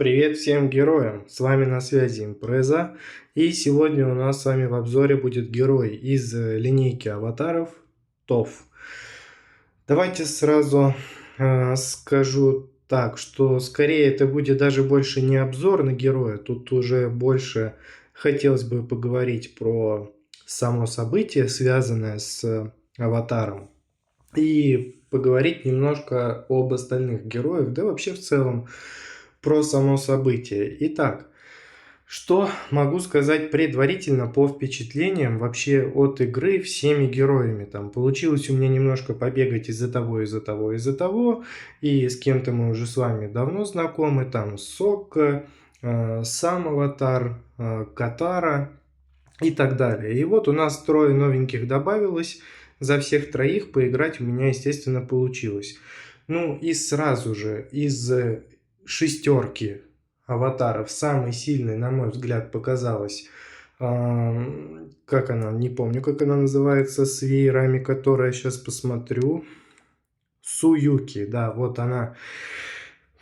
Привет всем героям! С вами на связи Импреза. И сегодня у нас с вами в обзоре будет герой из линейки аватаров ТОВ. Давайте сразу скажу так, что скорее это будет даже больше не обзор на героя. Тут уже больше хотелось бы поговорить про само событие, связанное с аватаром. И поговорить немножко об остальных героях, да вообще в целом про само событие. Итак, что могу сказать предварительно по впечатлениям вообще от игры всеми героями. Там получилось у меня немножко побегать из-за того, из-за того, из-за того. И с кем-то мы уже с вами давно знакомы. Там Сокка, сам Аватар, Катара и так далее. И вот у нас трое новеньких добавилось. За всех троих поиграть у меня, естественно, получилось. Ну и сразу же из шестерки аватаров самый сильный, на мой взгляд, показалась, как она, не помню, как она называется, с веерами, которая, сейчас посмотрю, Суюки, да, вот она.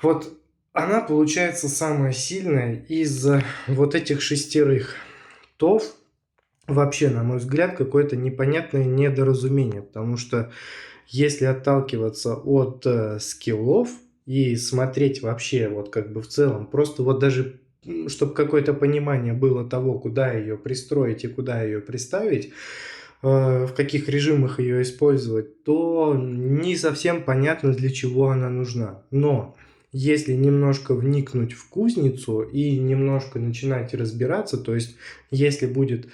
Вот она получается самая сильная из вот этих шестерых. ТОВ вообще, на мой взгляд, какое-то непонятное недоразумение, потому что если отталкиваться от скиллов и смотреть вообще вот как бы в целом, просто вот даже чтобы какое-то понимание было того, куда ее пристроить и куда ее приставить, в каких режимах ее использовать, то не совсем понятно, для чего она нужна. Но если немножко вникнуть в кузницу и немножко начинать разбираться, то есть если будет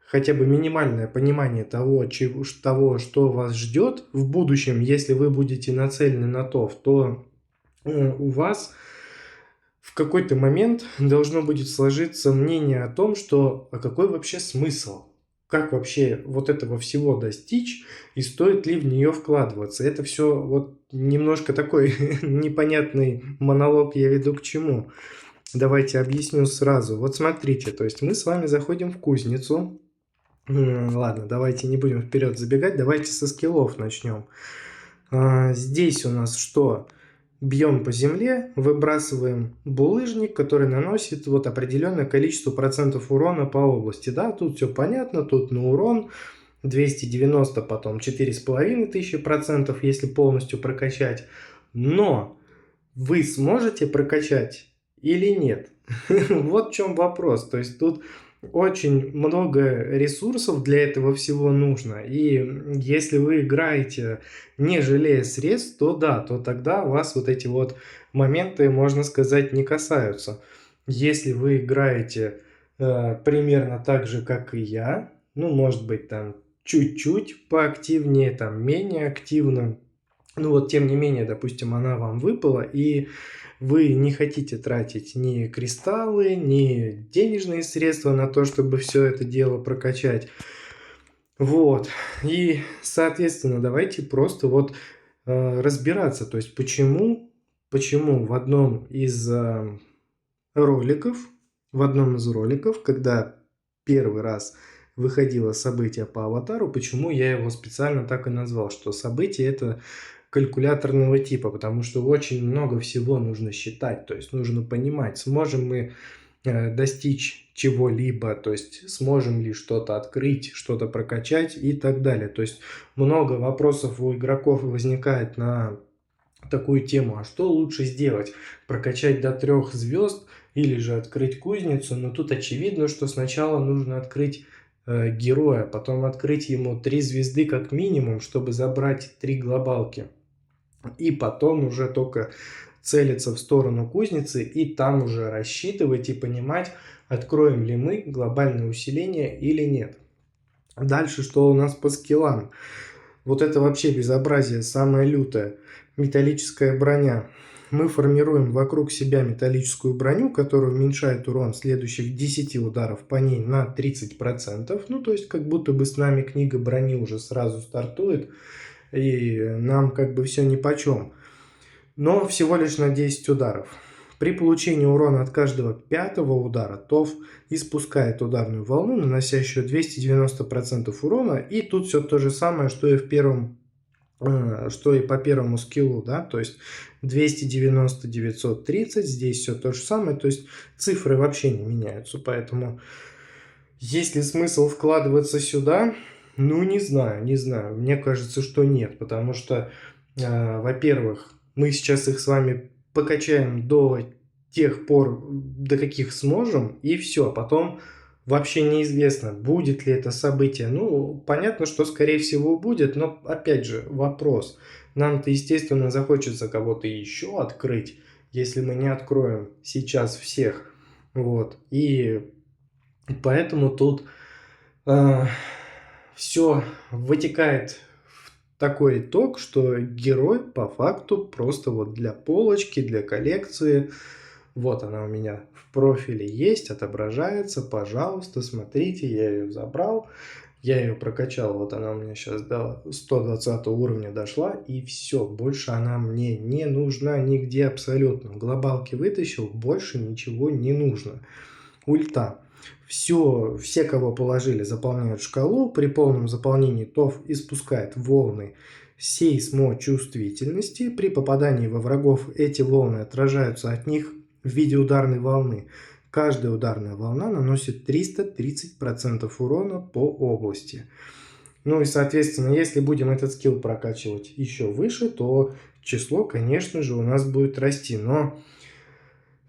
хотя бы минимальное понимание того, что вас ждет в будущем, если вы будете нацелены на то у вас в какой-то момент должно будет сложиться мнение о том, что а какой вообще смысл? Как вообще вот этого всего достичь и стоит ли в нее вкладываться? Это все вот немножко такой непонятный монолог я веду к чему. Давайте объясню сразу. Вот смотрите, то есть мы с вами заходим в кузницу. Ладно, давайте не будем вперед забегать, давайте со скиллов начнем. Здесь у нас что? Бьем по земле, выбрасываем булыжник, который наносит вот определенное количество процентов урона по области. Да, тут все понятно, тут на урон 290, потом 4500%, если полностью прокачать. Но вы сможете прокачать или нет? Вот в чем вопрос. То есть тут очень много ресурсов для этого всего нужно. И если вы играете не жалея средств, то да, то тогда вас вот эти вот моменты, можно сказать, не касаются. Если вы играете примерно так же, как и я, ну, может быть, там чуть-чуть поактивнее, там менее активно, ну вот, тем не менее, допустим, она вам выпала, и вы не хотите тратить ни кристаллы, ни денежные средства на то, чтобы все это дело прокачать. Вот. И, соответственно, давайте просто вот разбираться. То есть, почему в одном из роликов, когда первый раз выходило событие по аватару, почему я его специально так и назвал, что событие это калькуляторного типа, потому что очень много всего нужно считать, то есть нужно понимать, сможем мы достичь чего-либо, то есть сможем ли что-то открыть, что-то прокачать и так далее. То есть много вопросов у игроков возникает на такую тему, а что лучше сделать? Прокачать до 3 звезд или же открыть кузницу? Но тут очевидно, что сначала нужно открыть героя, потом открыть ему 3 звезды как минимум, чтобы забрать 3 глобалки. И потом уже только целиться в сторону кузницы и там уже рассчитывать и понимать, откроем ли мы глобальное усиление или нет. Дальше что у нас по скиллам? Вот это вообще безобразие, самое лютое. Металлическая броня. Мы формируем вокруг себя металлическую броню, которая уменьшает урон следующих 10 ударов по ней на 30%. Ну, то есть, как будто бы с нами книга брони уже сразу стартует, и нам как бы все нипочем. Но всего лишь на 10 ударов. При получении урона от каждого 5-го удара ТОВ испускает ударную волну, наносящую 290% урона. И тут все то же самое, что и в первом что и по первому скиллу, да, то есть 290, 930, здесь все то же самое, то есть цифры вообще не меняются, поэтому есть ли смысл вкладываться сюда? Ну, не знаю, не знаю, мне кажется, что нет, потому что, во-первых, мы сейчас их с вами покачаем до тех пор, до каких сможем, и все, потом вообще неизвестно, будет ли это событие. Ну, понятно, что скорее всего будет, но опять же вопрос. Нам-то, естественно, захочется кого-то еще открыть, если мы не откроем сейчас всех. Вот. И поэтому тут все вытекает в такой итог, что герой по факту просто вот для полочки, для коллекции. Вот она у меня в профиле есть, отображается, пожалуйста, смотрите, я ее забрал, я ее прокачал, вот она у меня сейчас до 120 уровня дошла, и все, больше она мне не нужна нигде абсолютно. Глобалки вытащил, больше ничего не нужно. Ульта. Все, кого положили, заполняют шкалу. При полном заполнении ТОВ испускает волны сейсмочувствительности. При попадании во врагов эти волны отражаются от них в виде ударной волны. Каждая ударная волна наносит 330% урона по области. Ну и, соответственно, если будем этот скилл прокачивать еще выше, то число, конечно же, у нас будет расти. Но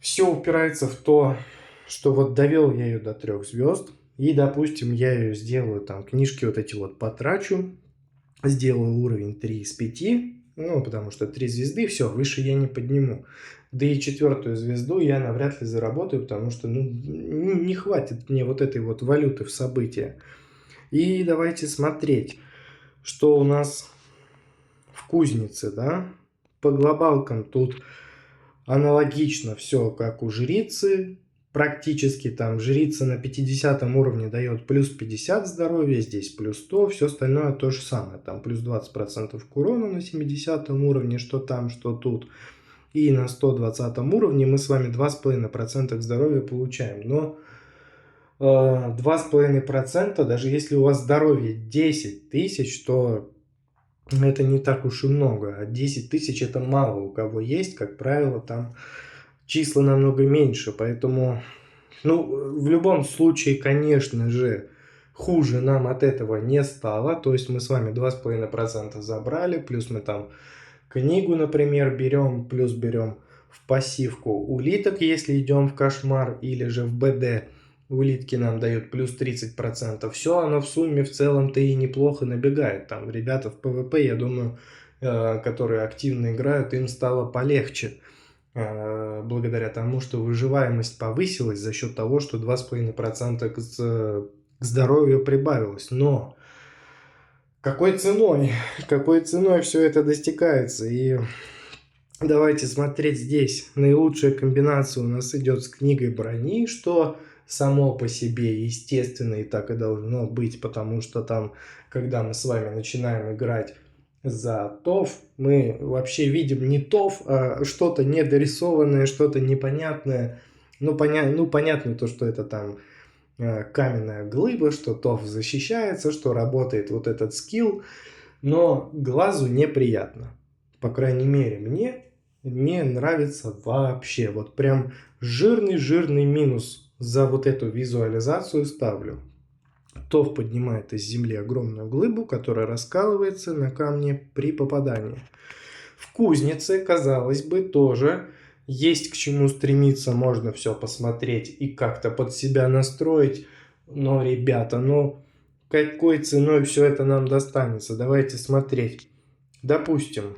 все упирается в то, что вот довел я ее до 3 звезд, и, допустим, я ее сделаю, там, книжки вот эти вот потрачу, сделаю уровень 3 из 5, ну, потому что 3 звезды, все, выше я не подниму. Да и 4 звезду я навряд ли заработаю, потому что, ну, не хватит мне вот этой вот валюты в события. И давайте смотреть, что у нас в кузнице, да. По глобалкам тут аналогично все, как у жрицы. Практически там жрица на 50 уровне дает плюс 50 здоровья, здесь плюс 100, все остальное то же самое. Там плюс 20% к урону на 70 уровне, что там, что тут. И на 120 уровне мы с вами 2,5% к здоровью получаем. Но 2,5%, даже если у вас здоровье 10 тысяч, то это не так уж и много. А 10 тысяч это мало у кого есть, как правило, там числа намного меньше, поэтому, ну, в любом случае, конечно же, хуже нам от этого не стало, то есть мы с вами 2,5% забрали, плюс мы там книгу, например, берем, плюс берем в пассивку улиток, если идем в кошмар или же в БД, улитки нам дают плюс 30%, все оно в сумме в целом-то и неплохо набегает, там ребята в ПВП, я думаю, которые активно играют, им стало полегче, благодаря тому, что выживаемость повысилась за счет того, что 2,5% к здоровью прибавилось. Но какой ценой? Какой ценой все это достигается? И давайте смотреть здесь. Наилучшая комбинация у нас идет с книгой брони, что само по себе естественно и так и должно быть, потому что там, когда мы с вами начинаем играть за ТОВ, мы вообще видим не ТОВ, а что-то недорисованное, что-то непонятное. Ну, понятно то, что это там каменная глыба, что ТОВ защищается, что работает вот этот скилл, но глазу неприятно. По крайней мере, мне не нравится вообще. Вот прям жирный минус за вот эту визуализацию ставлю. ТОВ поднимает из земли огромную глыбу, которая раскалывается на камне при попадании. В кузнице, казалось бы, тоже есть к чему стремиться, можно все посмотреть и как-то под себя настроить. Но, ребята, ну какой ценой все это нам достанется? Давайте смотреть. Допустим,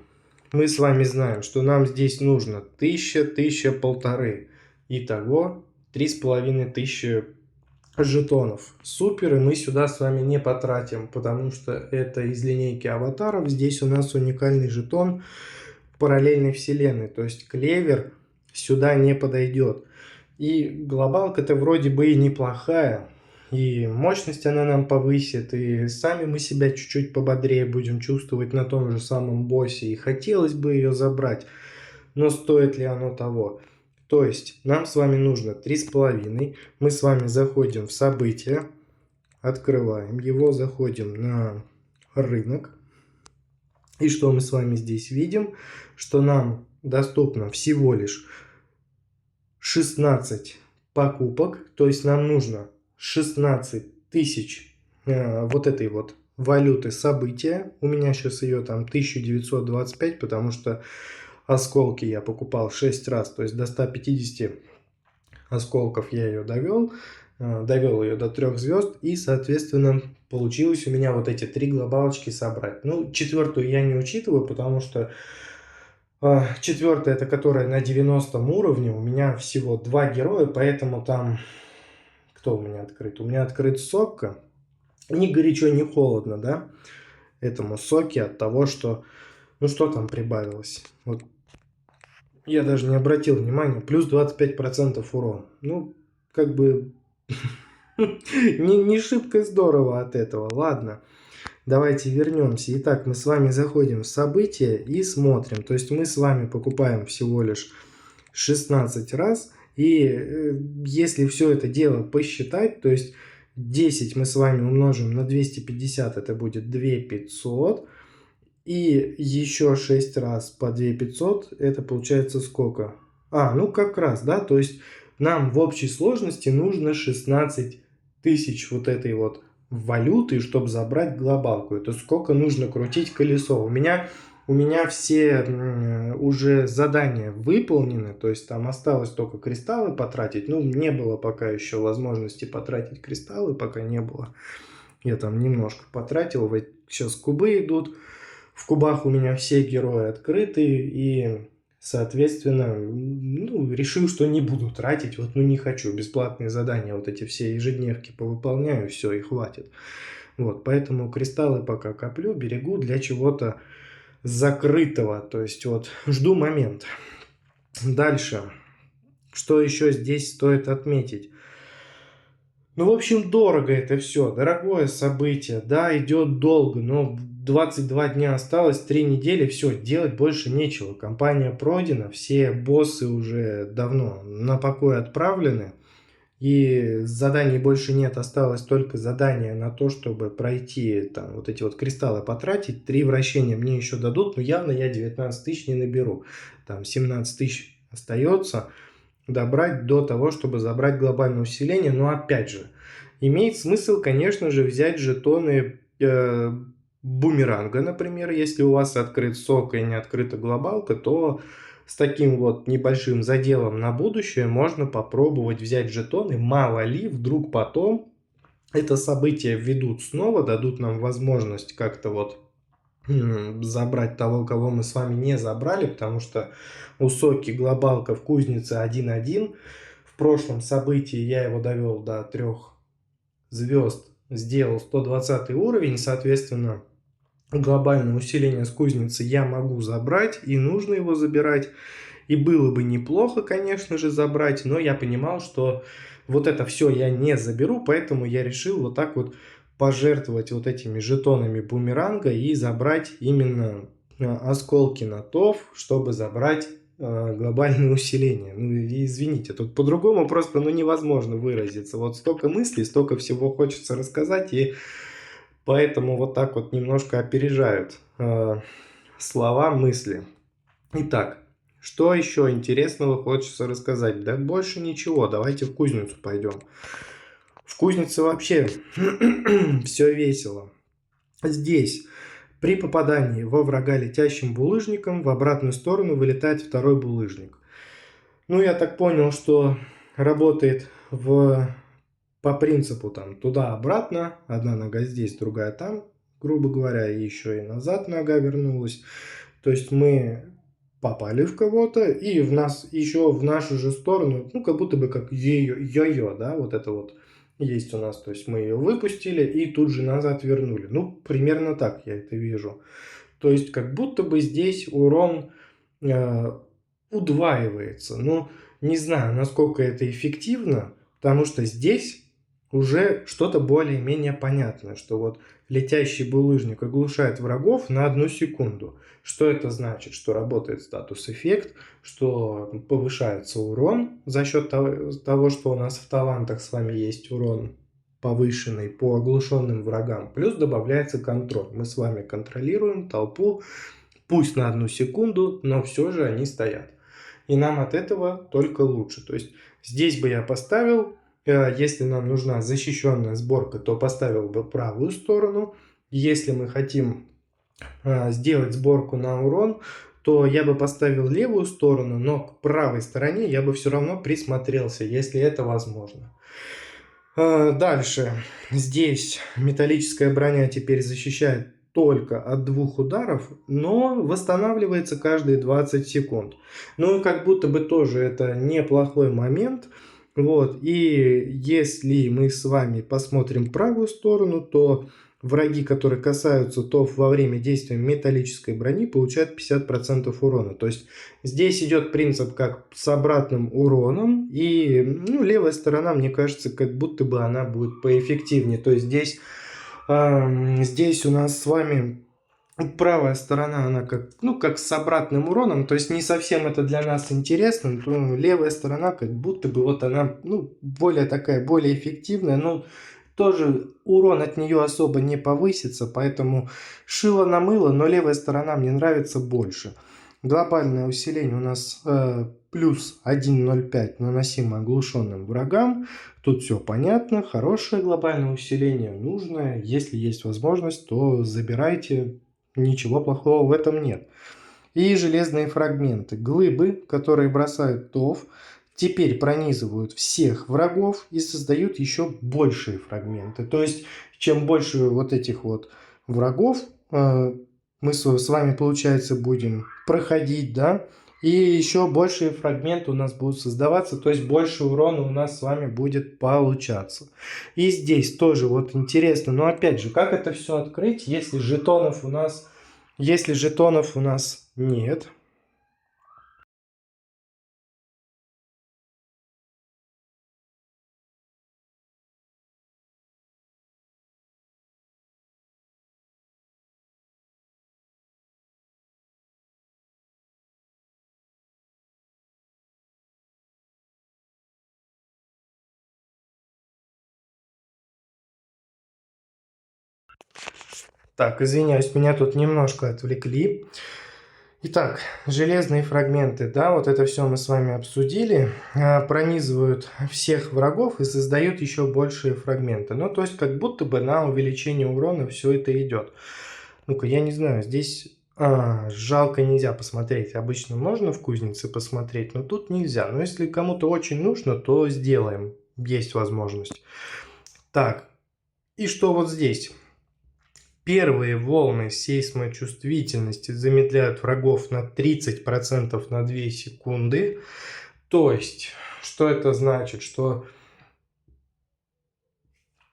мы с вами знаем, что нам здесь нужно 1000, 1500. Итого 3500 жетонов. Супер, и мы сюда с вами не потратим, потому что это из линейки аватаров. Здесь у нас уникальный жетон параллельной вселенной, то есть клевер сюда не подойдет. И глобалка-то вроде бы и неплохая, и мощность она нам повысит, и сами мы себя чуть-чуть пободрее будем чувствовать на том же самом боссе, и хотелось бы ее забрать, но стоит ли оно того? То есть нам с вами нужно 3,5, мы с вами заходим в события, открываем его, заходим на рынок, И что мы с вами здесь видим? Что нам доступно всего лишь 16 покупок, то есть нам нужно 16 тысяч вот этой вот валюты события. У меня сейчас ее там 1925, потому что осколки я покупал 6 раз, то есть до 150 осколков я ее довел ее до 3 звезд, и, соответственно, получилось у меня вот эти 3 глобалочки собрать. Ну, четвертую я не учитываю, потому что четвертая, это которая на 90 уровне, у меня всего 2 героя, поэтому там... Кто у меня открыт? У меня открыт Сокка. Ни горячо, ни холодно, да? Этому Соке от того, что... Ну, что там прибавилось? Вот я даже не обратил внимания. Плюс 25% урон. Ну, как бы... не шибко здорово от этого. Ладно. Давайте вернемся. Итак, мы с вами заходим в события и смотрим. То есть мы с вами покупаем всего лишь 16 раз. И если все это дело посчитать, то есть 10 мы с вами умножим на 250, это будет 2500. И еще 6 раз по 2500, это получается сколько? Ну как раз, да, то есть нам в общей сложности нужно 16 тысяч вот этой вот валюты, чтобы забрать глобалку. Это сколько нужно крутить колесо. У меня все уже задания выполнены, то есть там осталось только кристаллы потратить. Ну, не было пока еще возможности потратить кристаллы, пока не было. Я там немножко потратил, сейчас кубы идут. В кубах у меня все герои открыты, и, соответственно, ну, решил, что не буду тратить. Вот, ну, не хочу. Бесплатные задания, вот эти все ежедневки повыполняю, все, и хватит. Вот, поэтому кристаллы пока коплю, берегу для чего-то закрытого. То есть, вот, жду момент. Дальше. Что еще здесь стоит отметить? Ну, в общем, дорого это все, дорогое событие, да, идет долго, но 22 дня осталось, 3 недели, все, делать больше нечего. Кампания пройдена, все боссы уже давно на покой отправлены, и заданий больше нет, осталось только задание на то, чтобы пройти, там, вот эти вот кристаллы потратить, 3 вращения мне еще дадут, но явно я 19 тысяч не наберу, там 17 тысяч остается добрать до того, чтобы забрать глобальное усиление. Но опять же, имеет смысл, конечно же, взять жетоны бумеранга, например. Если у вас открыт сок и не открыта глобалка, то с таким вот небольшим заделом на будущее можно попробовать взять жетоны. Мало ли, вдруг потом это событие введут снова, дадут нам возможность как-то вот забрать того, кого мы с вами не забрали, потому что у Соки глобалка в кузнице 1-1. В прошлом событии я его довел до 3 звезд, сделал 120 уровень, соответственно, глобальное усиление с кузницы я могу забрать, и нужно его забирать. И было бы неплохо, конечно же, забрать, но я понимал, что вот это все я не заберу, поэтому я решил вот так вот пожертвовать вот этими жетонами бумеранга и забрать именно осколки на ТОВ, чтобы забрать глобальное усиление. Ну, извините, тут по-другому просто невозможно выразиться. Вот столько мыслей, столько всего хочется рассказать, и поэтому вот так вот немножко опережают слова, мысли. Итак, что еще интересного хочется рассказать? Да больше ничего, давайте в кузницу пойдем. В кузнице вообще все весело. Здесь при попадании во врага летящим булыжником в обратную сторону вылетает второй булыжник. Ну, я так понял, что работает по принципу там туда-обратно. Одна нога здесь, другая там, грубо говоря, и еще и назад нога вернулась. То есть мы попали в кого-то, и в нас еще в нашу же сторону, ну, как будто бы как йо-йо, да, вот это вот есть у нас. То есть мы ее выпустили и тут же назад вернули. Ну, примерно так я это вижу. То есть как будто бы здесь урон удваивается. Но не знаю, насколько это эффективно, потому что здесь уже что-то более-менее понятное, что вот летящий булыжник оглушает врагов на 1 секунду. Что это значит? Что работает статус-эффект, что повышается урон за счет того, что у нас в талантах с вами есть урон. повышенный по оглушенным врагам. Плюс добавляется контроль. Мы с вами контролируем толпу, пусть на 1 секунду, но все же они стоят. И нам от этого только лучше. То есть здесь бы я поставил, если нам нужна защищенная сборка, то поставил бы правую сторону. Если мы хотим сделать сборку на урон, то я бы поставил левую сторону, но к правой стороне я бы все равно присмотрелся, если это возможно. Дальше. Здесь металлическая броня теперь защищает только от 2 ударов, но восстанавливается каждые 20 секунд. Ну и как будто бы тоже это неплохой момент. Вот. И если мы с вами посмотрим правую сторону, то враги, которые касаются ТОВ во время действия металлической брони, получают 50% урона. То есть здесь идет принцип как с обратным уроном. И левая сторона, мне кажется, как будто бы она будет поэффективнее. То есть здесь у нас с вами правая сторона, она как с обратным уроном, то есть не совсем это для нас интересно, то левая сторона как будто бы вот она более эффективная, но тоже урон от нее особо не повысится, поэтому шило на мыло, но левая сторона мне нравится больше. Глобальное усиление у нас плюс 1.05 наносимо оглушенным врагам. Тут все понятно, хорошее глобальное усиление, нужное. Если есть возможность, то забирайте, ничего плохого в этом нет. И железные фрагменты. Глыбы, которые бросают ТОВ, теперь пронизывают всех врагов и создают еще большие фрагменты. То есть, чем больше вот этих вот врагов мы с вами, получается, будем проходить, да, и еще большие фрагменты у нас будут создаваться, то есть больше урона у нас с вами будет получаться. И здесь тоже вот интересно, но опять же, как это все открыть, если жетонов у нас нет? Так, извиняюсь, меня тут немножко отвлекли. Итак, железные фрагменты, да, вот это все мы с вами обсудили, пронизывают всех врагов и создают еще большие фрагменты. Ну, то есть, как будто бы на увеличение урона все это идет. Ну-ка, я не знаю, здесь жалко, нельзя посмотреть. Обычно можно в кузнице посмотреть, но тут нельзя. Но если кому-то очень нужно, то сделаем, есть возможность. Так, и что вот здесь? Первые волны сейсмочувствительности замедляют врагов на 30% на 2 секунды. То есть, что это значит? Что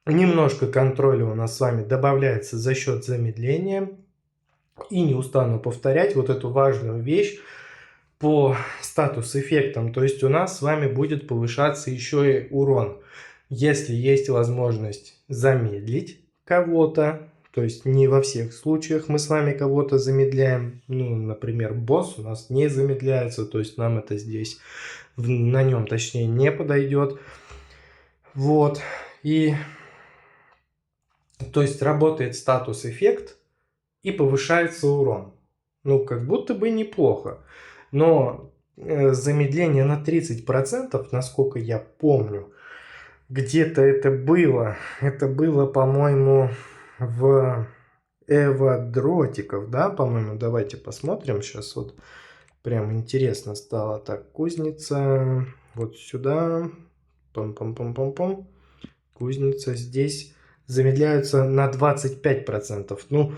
немножко контроля у нас с вами добавляется за счет замедления. И не устану повторять вот эту важную вещь по статус-эффектам. То есть, у нас с вами будет повышаться еще и урон. Если есть возможность замедлить кого-то, то есть не во всех случаях мы с вами кого-то замедляем. Ну, например, босс у нас не замедляется, то есть нам это здесь, на нем точнее, не подойдет. Вот. И, то есть работает статус-эффект и повышается урон. Ну, как будто бы неплохо. Но замедление на 30%, насколько я помню, где-то это было, по-моему, в Эводротиков, да, по-моему, давайте посмотрим, сейчас вот прям интересно стало. Так, кузница, вот сюда, пам-пам-пам-пам-пам, кузница, здесь замедляются на 25%, ну,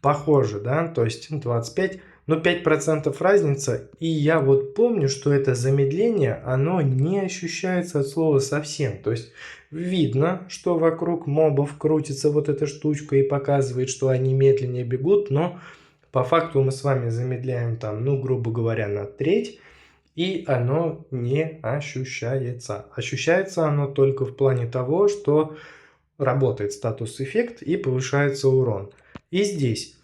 похоже, да, то есть 25%, но 5% разница, и я вот помню, что это замедление, оно не ощущается от слова совсем, то есть видно, что вокруг мобов крутится вот эта штучка и показывает, что они медленнее бегут, но по факту мы с вами замедляем там, ну, грубо говоря, на треть, и оно не ощущается. Ощущается оно только в плане того, что работает статус-эффект и повышается урон. И здесь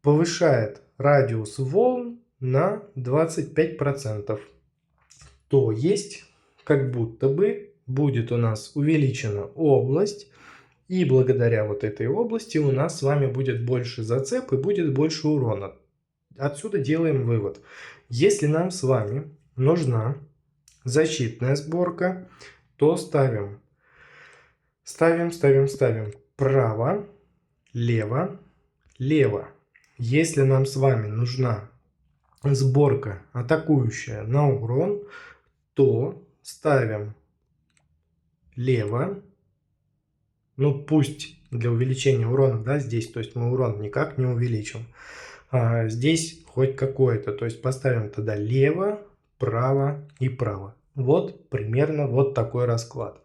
повышает радиус волн на 25%. То есть, как будто бы будет у нас увеличена область, И благодаря вот этой области у нас с вами будет больше зацеп и будет больше урона. Отсюда делаем вывод. Если нам с вами нужна защитная сборка, то ставим право, лево, лево. Если нам с вами нужна сборка атакующая на урон, то ставим лево. Ну пусть для увеличения урона, да, здесь, то есть мы урон никак не увеличим. А здесь хоть какое-то, то есть поставим тогда лево, право и право. Вот примерно вот такой расклад.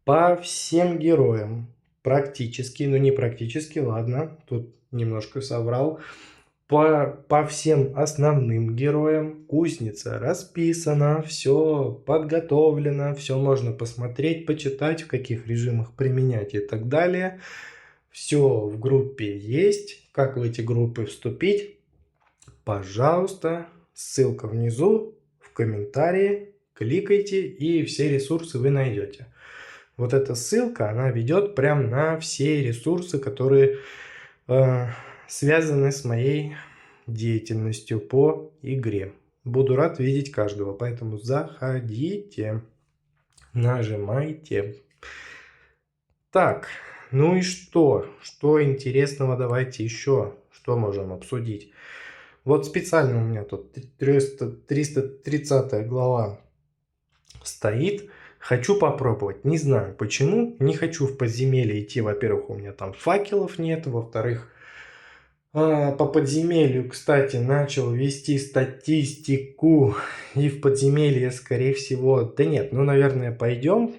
По всем героям практически, ну не практически, ладно, тут немножко соврал. По всем основным героям кузница расписана, все подготовлено, все можно посмотреть, почитать, в каких режимах применять и так далее. Все в группе есть. Как в эти группы вступить? Пожалуйста, ссылка внизу, в комментарии, кликайте и все ресурсы вы найдете. Вот эта ссылка, она ведет прям на все ресурсы, которые связаны с моей деятельностью по игре. Буду рад видеть каждого, поэтому заходите, нажимайте. Так, ну и что? Что интересного давайте еще, что можем обсудить? Вот специально у меня тут 330 глава стоит. Хочу попробовать. Не знаю почему. Не хочу в подземелье идти. Во-первых, у меня там факелов нет. Во-вторых, по подземелью, кстати, начал вести статистику. И в подземелье, скорее всего... Да нет, ну, наверное, пойдем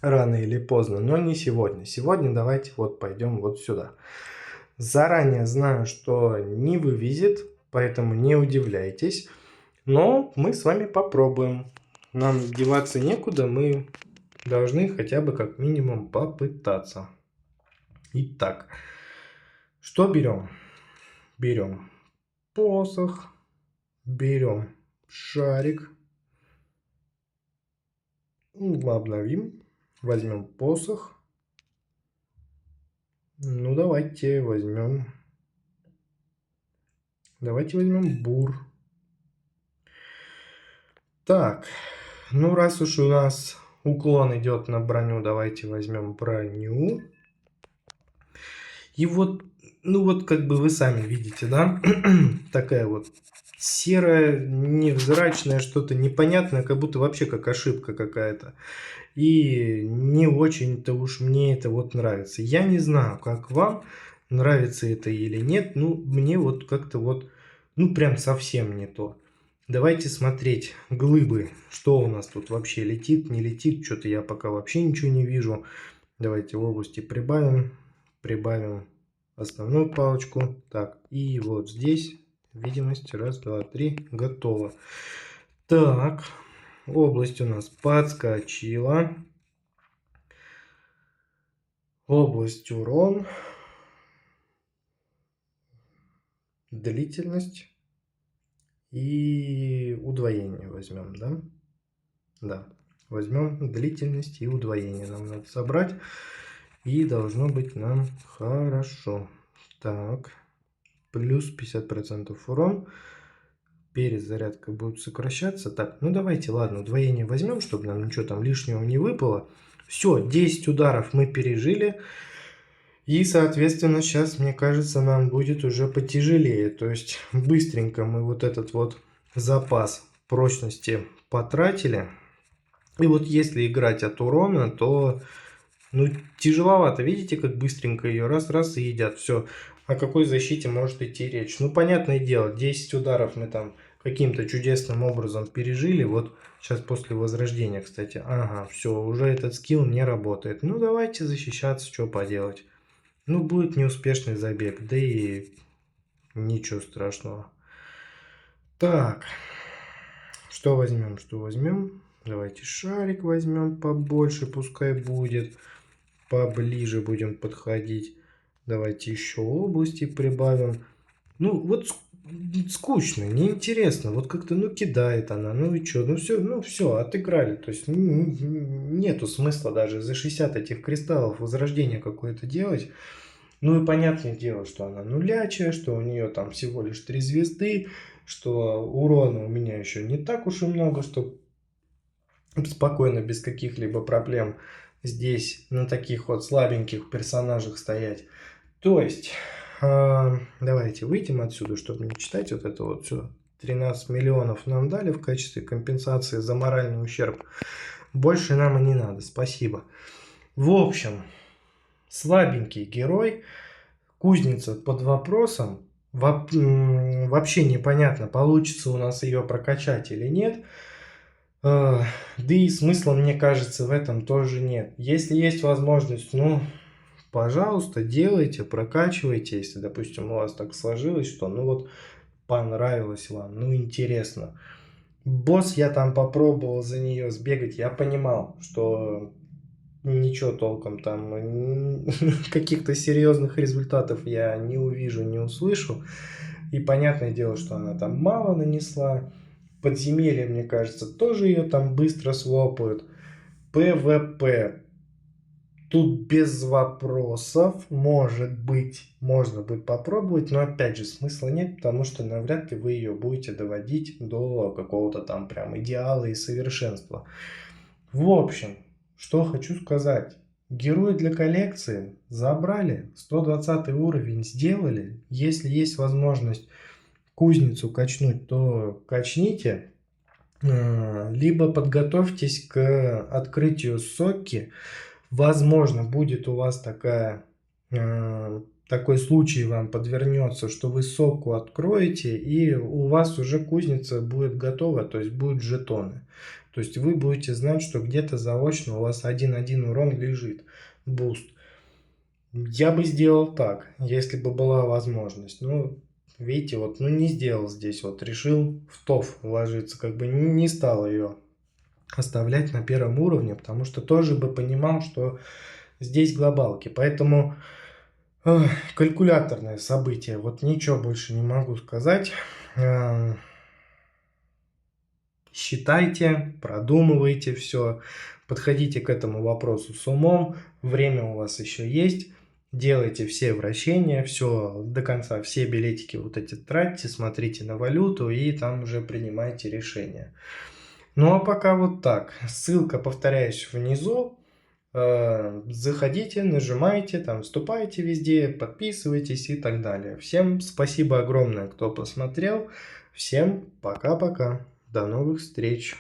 рано или поздно. Но не сегодня. Сегодня давайте вот пойдем вот сюда. Заранее знаю, что не вывезет. Поэтому не удивляйтесь. Но мы с вами попробуем. Нам деваться некуда, мы должны хотя бы как минимум попытаться. Итак, что берем? Берем посох, берем шарик, обновим, возьмем посох. Ну давайте возьмем бур. Так, ну раз уж у нас уклон идет на броню, давайте возьмем броню. И вот, ну вот как бы вы сами видите, да, такая вот серая, невзрачная, что-то непонятное, как будто вообще как ошибка какая-то. И не очень-то уж мне это вот нравится. Я не знаю, как вам, нравится это или нет, ну мне вот как-то вот, ну прям совсем не то. Давайте смотреть глыбы, что у нас тут вообще летит, не летит, что-то я пока вообще ничего не вижу. Давайте в области прибавим основную палочку. Так, и вот здесь видимость, раз, два, три, готово. Так, область у нас подскочила. Область урон, длительность и удвоение возьмем, да? Да, возьмем длительность и удвоение. Нам надо собрать, и должно быть нам хорошо. Так, плюс 50% урон. Перезарядка будет сокращаться. Так, ну давайте, ладно, удвоение возьмем, чтобы нам ничего там лишнего не выпало. Все, 10 ударов мы пережили. И, соответственно, сейчас, мне кажется, нам будет уже потяжелее. То есть, быстренько мы вот этот вот запас прочности потратили. И вот если играть от урона, то, ну, тяжеловато. Видите, как быстренько ее раз-раз и едят. Все. О какой защите может идти речь? Ну, понятное дело, 10 ударов мы там каким-то чудесным образом пережили. Вот сейчас после возрождения, кстати. Ага, все, уже этот скилл не работает. Ну, давайте защищаться, что поделать. Ну, будет неуспешный забег, да и ничего страшного. Так, что возьмем, что возьмем? Давайте шарик возьмем побольше, пускай будет. Поближе будем подходить. Давайте еще области прибавим. Ну, вот скучно, неинтересно. Вот как-то, ну, кидает она, ну и чё, ну все, отыграли. То есть нету смысла даже за 60 этих кристаллов возрождение какое-то делать. Ну и понятное дело, что она нулячая, что у нее там всего лишь 3 звезды, что урона у меня еще не так уж и много, чтобы спокойно, без каких-либо проблем здесь на таких вот слабеньких персонажах стоять. То есть, давайте выйдем отсюда, чтобы не читать вот это вот все. 13 миллионов нам дали в качестве компенсации за моральный ущерб. Больше нам и не надо, спасибо. В общем, слабенький герой, кузница под вопросом. Вообще непонятно, получится у нас ее прокачать или нет. Да и смысла, мне кажется, в этом тоже нет. Если есть возможность, ну, пожалуйста, делайте, прокачивайте, если, допустим, у вас так сложилось, что, ну вот, понравилось вам, ну, интересно. Босс я там попробовал за нее сбегать, я понимал, что ничего толком там, каких-то серьезных результатов я не увижу, не услышу. И понятное дело, что она там мало нанесла. Подземелье, мне кажется, тоже ее там быстро слопают. ПВП. Тут без вопросов, может быть, можно будет попробовать, но опять же смысла нет, потому что навряд ли вы ее будете доводить до какого-то там прям идеала и совершенства. В общем, что хочу сказать. Герои для коллекции забрали, 120 уровень сделали. Если есть возможность кузницу качнуть, то качните. Либо подготовьтесь к открытию Сокки. Возможно, будет у вас такой случай вам подвернется, что вы Сокку откроете, и у вас уже кузница будет готова, то есть будут жетоны. То есть вы будете знать, что где-то заочно у вас 1-1 урон лежит, буст. Я бы сделал так, если бы была возможность. Ну, видите, вот, ну не сделал здесь, вот решил в ТОВ вложиться, как бы не стал ее оставлять на первом уровне, потому что тоже бы понимал, что здесь глобалки. Поэтому калькуляторное событие. Вот ничего больше не могу сказать. Считайте, продумывайте все, подходите к этому вопросу с умом. Время у вас еще есть. Делайте все вращения, все до конца, все билетики вот эти тратьте, смотрите на валюту и там уже принимайте решения. Ну а пока вот так. Ссылка, повторяюсь, внизу. Заходите, нажимайте, там вступайте везде, подписывайтесь и так далее. Всем спасибо огромное, кто посмотрел. Всем пока-пока. До новых встреч.